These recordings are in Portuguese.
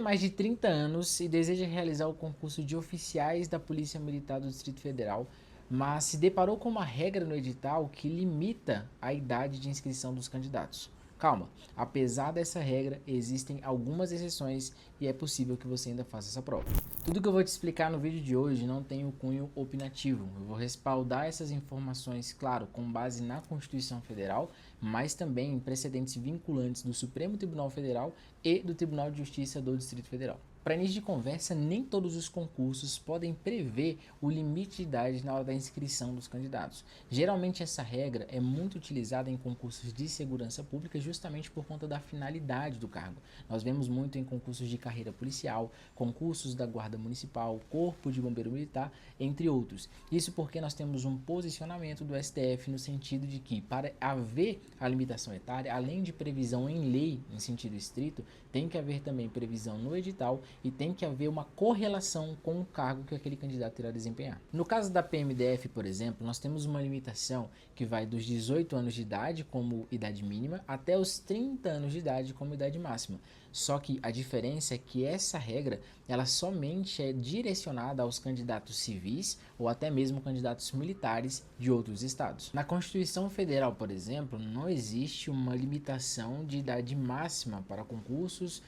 mais de 30 anos e deseja realizar o concurso de oficiais da Polícia Militar do Distrito Federal, mas se deparou com uma regra no edital que limita a idade de inscrição dos candidatos. Calma, apesar dessa regra, existem algumas exceções e é possível que você ainda faça essa prova. Tudo que eu vou te explicar no vídeo de hoje não tem o cunho opinativo. Eu vou respaldar essas informações, claro, com base na Constituição Federal, mas também em precedentes vinculantes do Supremo Tribunal Federal e do Tribunal de Justiça do Distrito Federal. Para início de conversa, nem todos os concursos podem prever o limite de idade na hora da inscrição dos candidatos. Geralmente essa regra é muito utilizada em concursos de segurança pública justamente por conta da finalidade do cargo. Nós vemos muito em concursos de carreira policial, concursos da Guarda Municipal, Corpo de Bombeiro Militar, entre outros. Isso porque nós temos um posicionamento do STF no sentido de que, para haver a limitação etária, além de previsão em lei, em sentido estrito, tem que haver também previsão no edital e tem que haver uma correlação com o cargo que aquele candidato irá desempenhar. No caso da PMDF, por exemplo, nós temos uma limitação que vai dos 18 anos de idade como idade mínima até os 30 anos de idade como idade máxima. Só que a diferença é que essa regra, ela somente é direcionada aos candidatos civis ou até mesmo candidatos militares de outros estados. Na Constituição Federal, por exemplo, não existe uma limitação de idade máxima para concursos,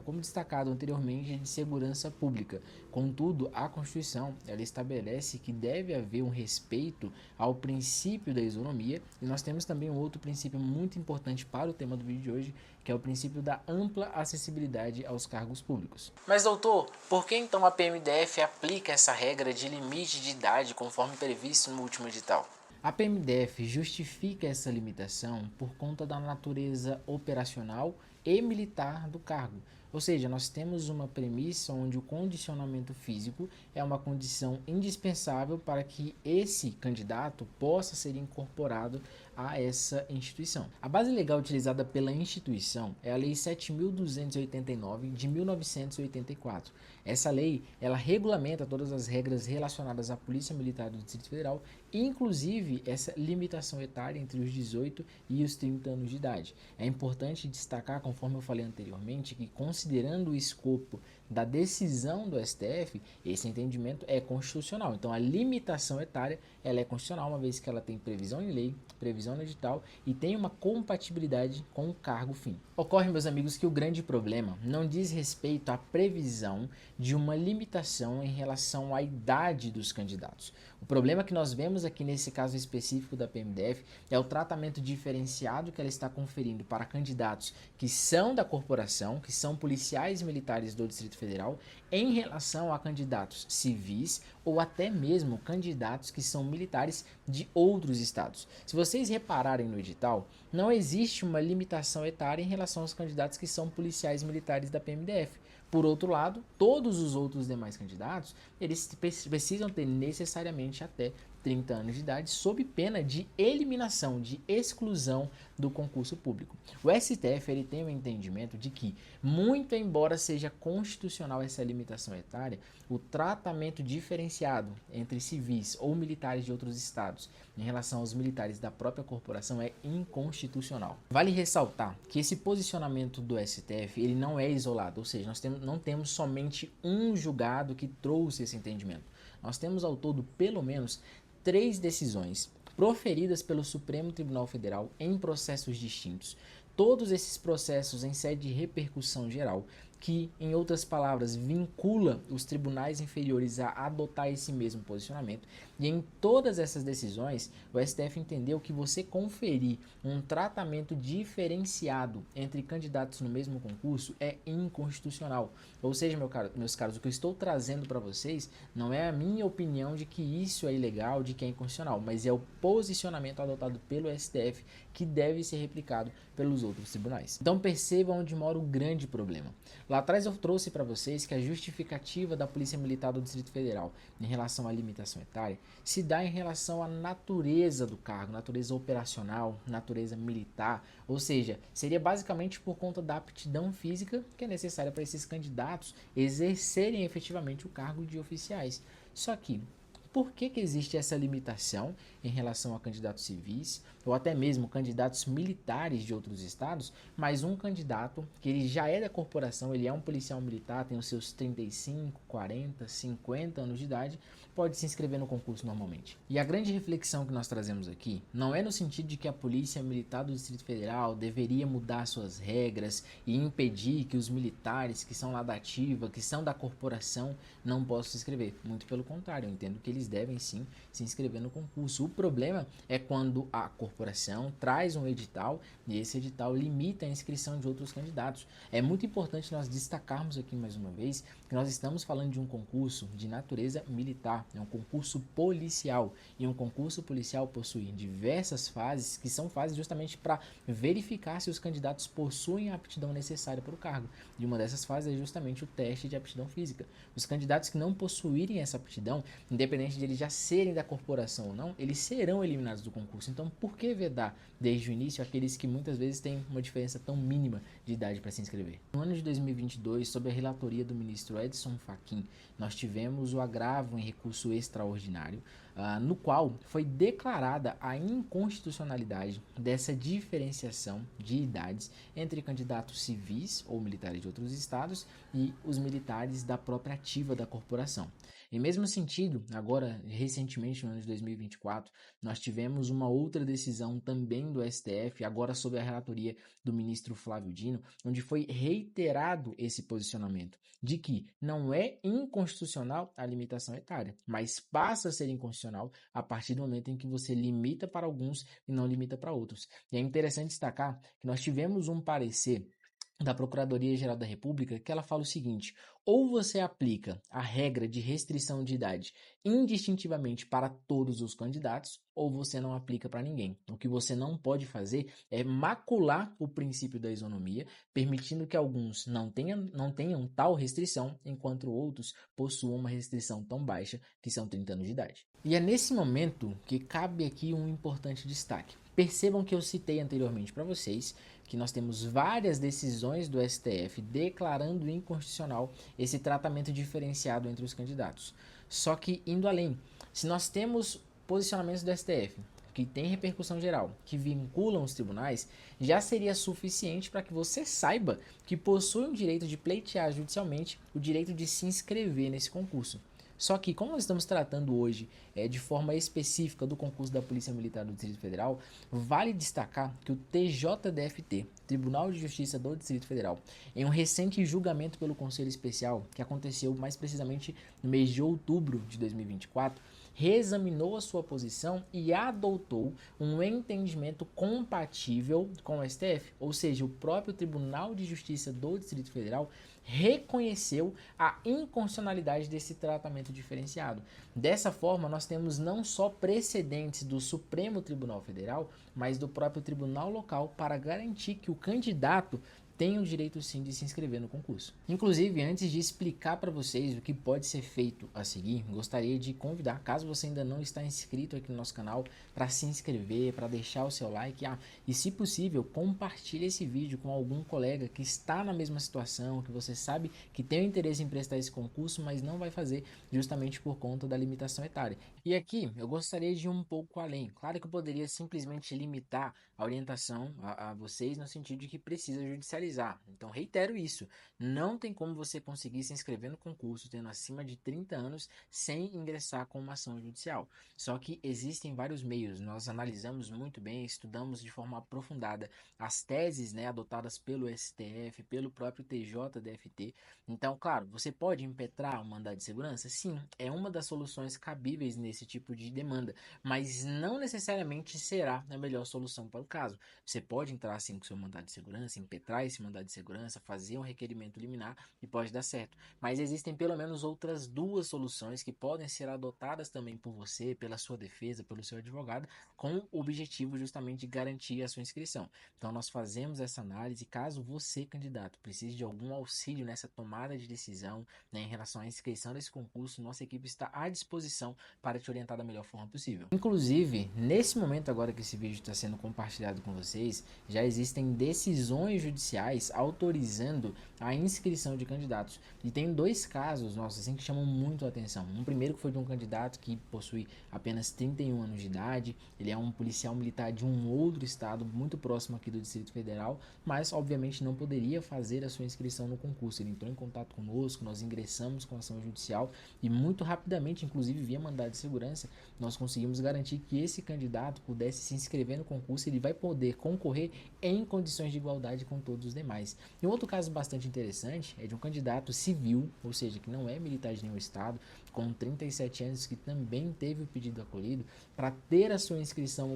como destacado anteriormente, de segurança pública. Contudo, a Constituição, ela estabelece que deve haver um respeito ao princípio da isonomia, e nós temos também um outro princípio muito importante para o tema do vídeo de hoje, que é o princípio da ampla acessibilidade aos cargos públicos. Mas doutor, por que então a PMDF aplica essa regra de limite de idade conforme previsto no último edital? A PMDF justifica essa limitação por conta da natureza operacional e militar do cargo. Ou seja, nós temos uma premissa onde o condicionamento físico é uma condição indispensável para que esse candidato possa ser incorporado a essa instituição. A base legal utilizada pela instituição é a Lei 7.289 de 1984. Essa lei, ela regulamenta todas as regras relacionadas à Polícia Militar do Distrito Federal, inclusive essa limitação etária entre os 18 e os 30 anos de idade. É importante destacar, conforme eu falei anteriormente, que considerando o escopo da decisão do STF, esse entendimento é constitucional. Então a limitação etária, ela é constitucional, uma vez que ela tem previsão em lei, previsão no edital e tem uma compatibilidade com o cargo fim. Ocorre, meus amigos, que o grande problema não diz respeito à previsão de uma limitação em relação à idade dos candidatos. O problema que nós vemos aqui nesse caso específico da PMDF é o tratamento diferenciado que ela está conferindo para candidatos que são da corporação, que são policiais militares do Distrito Federal, em relação a candidatos civis ou até mesmo candidatos que são militares de outros estados. Se vocês repararem no edital, não existe uma limitação etária em relação aos candidatos que são policiais militares da PMDF. Por outro lado, todos os outros demais candidatos, eles precisam ter necessariamente até 30 anos de idade, sob pena de eliminação, de exclusão do concurso público. O STF ele tem o entendimento de que, muito embora seja constitucional essa limitação etária, o tratamento diferenciado entre civis ou militares de outros estados em relação aos militares da própria corporação é inconstitucional. Vale ressaltar que esse posicionamento do STF ele não é isolado, ou seja, nós não temos somente um julgado que trouxe esse entendimento. Nós temos ao todo pelo menos 3 decisões proferidas pelo Supremo Tribunal Federal em processos distintos. Todos esses processos em sede de repercussão geral, que, em outras palavras, vincula os tribunais inferiores a adotar esse mesmo posicionamento. E em todas essas decisões, o STF entendeu que você conferir um tratamento diferenciado entre candidatos no mesmo concurso é inconstitucional. Ou seja, meus caros, o que eu estou trazendo para vocês não é a minha opinião de que isso é ilegal, de que é inconstitucional, mas é o posicionamento adotado pelo STF que deve ser replicado pelos outros tribunais. Então percebam onde mora o grande problema. Lá atrás eu trouxe para vocês que a justificativa da Polícia Militar do Distrito Federal em relação à limitação etária se dá em relação à natureza do cargo, natureza operacional, natureza militar, ou seja, seria basicamente por conta da aptidão física que é necessária para esses candidatos exercerem efetivamente o cargo de oficiais. Só que, por que que existe essa limitação em relação a candidatos civis ou até mesmo candidatos militares de outros estados, mas um candidato que ele já é da corporação, ele é um policial militar, tem os seus 35, 40, 50 anos de idade, pode se inscrever no concurso normalmente. E a grande reflexão que nós trazemos aqui não é no sentido de que a Polícia Militar do Distrito Federal deveria mudar suas regras e impedir que os militares que são lá da ativa, que são da corporação, não possam se inscrever. Muito pelo contrário, eu entendo que eles devem sim se inscrever no concurso. O problema é quando a corporação traz um edital e esse edital limita a inscrição de outros candidatos. É muito importante nós destacarmos aqui mais uma vez que nós estamos falando de um concurso de natureza militar, é um concurso policial, e um concurso policial possui diversas fases, que são fases justamente para verificar se os candidatos possuem a aptidão necessária para o cargo. E uma dessas fases é justamente o teste de aptidão física. Os candidatos que não possuírem essa aptidão, independente de eles já serem da corporação ou não, eles serão eliminados do concurso. Então, por que vedar desde o início aqueles que muitas vezes têm uma diferença tão mínima de idade para se inscrever? No ano de 2022, sob a relatoria do ministro Edson Fachin, nós tivemos o agravo em recurso extraordinário, no qual foi declarada a inconstitucionalidade dessa diferenciação de idades entre candidatos civis ou militares de outros estados e os militares da própria ativa da corporação. Em mesmo sentido, agora, recentemente, no ano de 2024, nós tivemos uma outra decisão também do STF, agora sob a relatoria do ministro Flávio Dino, onde foi reiterado esse posicionamento de que não é inconstitucional a limitação etária, mas passa a ser inconstitucional a partir do momento em que você limita para alguns e não limita para outros. E é interessante destacar que nós tivemos um parecer da Procuradoria-Geral da República, que ela fala o seguinte: ou você aplica a regra de restrição de idade indistintivamente para todos os candidatos, ou você não aplica para ninguém. O que você não pode fazer é macular o princípio da isonomia, permitindo que alguns não tenham tal restrição, enquanto outros possuam uma restrição tão baixa, que são 30 anos de idade. E é nesse momento que cabe aqui um importante destaque. Percebam que eu citei anteriormente para vocês que nós temos várias decisões do STF declarando inconstitucional esse tratamento diferenciado entre os candidatos. Só que, indo além, se nós temos posicionamentos do STF que têm repercussão geral, que vinculam os tribunais, já seria suficiente para que você saiba que possui o direito de pleitear judicialmente o direito de se inscrever nesse concurso. Só que, como nós estamos tratando hoje de forma específica do concurso da Polícia Militar do Distrito Federal, vale destacar que o TJDFT, Tribunal de Justiça do Distrito Federal, em um recente julgamento pelo Conselho Especial, que aconteceu mais precisamente no mês de outubro de 2024, reexaminou a sua posição e adotou um entendimento compatível com o STF, ou seja, o próprio Tribunal de Justiça do Distrito Federal reconheceu a inconstitucionalidade desse tratamento diferenciado. Dessa forma, nós temos não só precedentes do Supremo Tribunal Federal, mas do próprio tribunal local para garantir que o candidato tem o direito sim de se inscrever no concurso. Inclusive, antes de explicar para vocês o que pode ser feito a seguir, gostaria de convidar, caso você ainda não está inscrito aqui no nosso canal, para se inscrever, para deixar o seu like, e se possível, compartilhe esse vídeo com algum colega que está na mesma situação, que você sabe que tem o interesse em prestar esse concurso, mas não vai fazer justamente por conta da limitação etária. E aqui, eu gostaria de ir um pouco além. Claro que eu poderia simplesmente limitar a orientação a vocês no sentido de que precisa judicializar. Então, reitero isso, não tem como você conseguir se inscrever no concurso tendo acima de 30 anos sem ingressar com uma ação judicial. Só que existem vários meios, nós analisamos muito bem, estudamos de forma aprofundada as teses, adotadas pelo STF, pelo próprio TJDFT. Então, claro, você pode impetrar um mandado de segurança? Sim, é uma das soluções cabíveis nesse tipo de demanda, mas não necessariamente será a melhor solução para o caso. Você pode entrar sim com seu mandado de segurança, impetrar esse mandado de segurança, fazer um requerimento liminar e pode dar certo. Mas existem pelo menos outras duas soluções que podem ser adotadas também por você, pela sua defesa, pelo seu advogado, com o objetivo justamente de garantir a sua inscrição. Então nós fazemos essa análise caso você, candidato, precise de algum auxílio nessa tomada de decisão, em relação à inscrição desse concurso, nossa equipe está à disposição para te orientar da melhor forma possível. Inclusive, nesse momento agora que esse vídeo está sendo compartilhado com vocês, já existem decisões judiciais oficiais autorizando a inscrição de candidatos. E tem dois casos, nossa, assim, que chamam muito a atenção. Um primeiro que foi de um candidato que possui apenas 31 anos de idade, ele é um policial militar de um outro estado muito próximo aqui do Distrito Federal, mas obviamente não poderia fazer a sua inscrição no concurso. Ele entrou em contato conosco, nós ingressamos com a ação judicial e muito rapidamente, inclusive via mandado de segurança, nós conseguimos garantir que esse candidato pudesse se inscrever no concurso. Ele vai poder concorrer em condições de igualdade com todos os demais. E um outro caso bastante interessante é de um candidato civil, ou seja, que não é militar de nenhum estado, com 37 anos, que também teve o pedido acolhido para ter a sua inscrição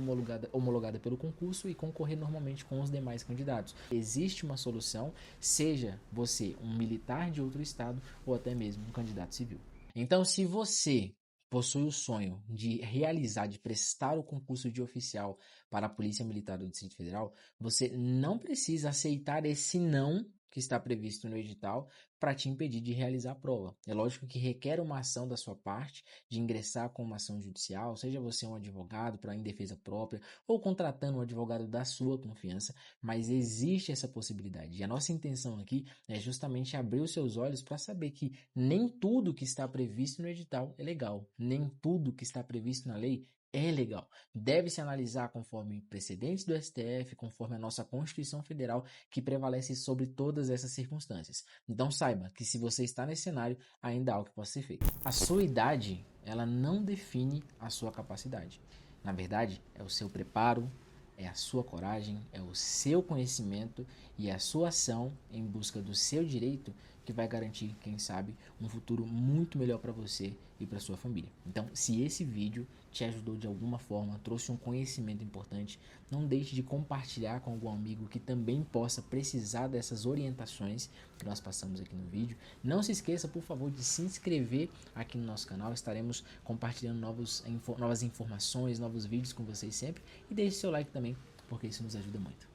homologada pelo concurso e concorrer normalmente com os demais candidatos. Existe uma solução, seja você um militar de outro estado ou até mesmo um candidato civil. Então, se você possui o sonho de realizar, de prestar o concurso de oficial para a Polícia Militar do Distrito Federal, você não precisa aceitar esse não que está previsto no edital para te impedir de realizar a prova. É lógico que requer uma ação da sua parte, de ingressar com uma ação judicial, seja você um advogado para em defesa própria ou contratando um advogado da sua confiança, mas existe essa possibilidade. E a nossa intenção aqui é justamente abrir os seus olhos para saber que nem tudo que está previsto no edital é legal, nem tudo que está previsto na lei é legal. Deve-se analisar conforme precedentes do STF, conforme a nossa Constituição Federal, que prevalece sobre todas essas circunstâncias. Então saiba que se você está nesse cenário, ainda há algo que possa ser feito. A sua idade, ela não define a sua capacidade. Na verdade, é o seu preparo, é a sua coragem, é o seu conhecimento e a sua ação em busca do seu direito que vai garantir, quem sabe, um futuro muito melhor para você e para sua família. Então, se esse vídeo te ajudou de alguma forma, trouxe um conhecimento importante, não deixe de compartilhar com algum amigo que também possa precisar dessas orientações que nós passamos aqui no vídeo. Não se esqueça, por favor, de se inscrever aqui no nosso canal. Estaremos compartilhando novas informações, novos vídeos com vocês sempre. E deixe seu like também, porque isso nos ajuda muito.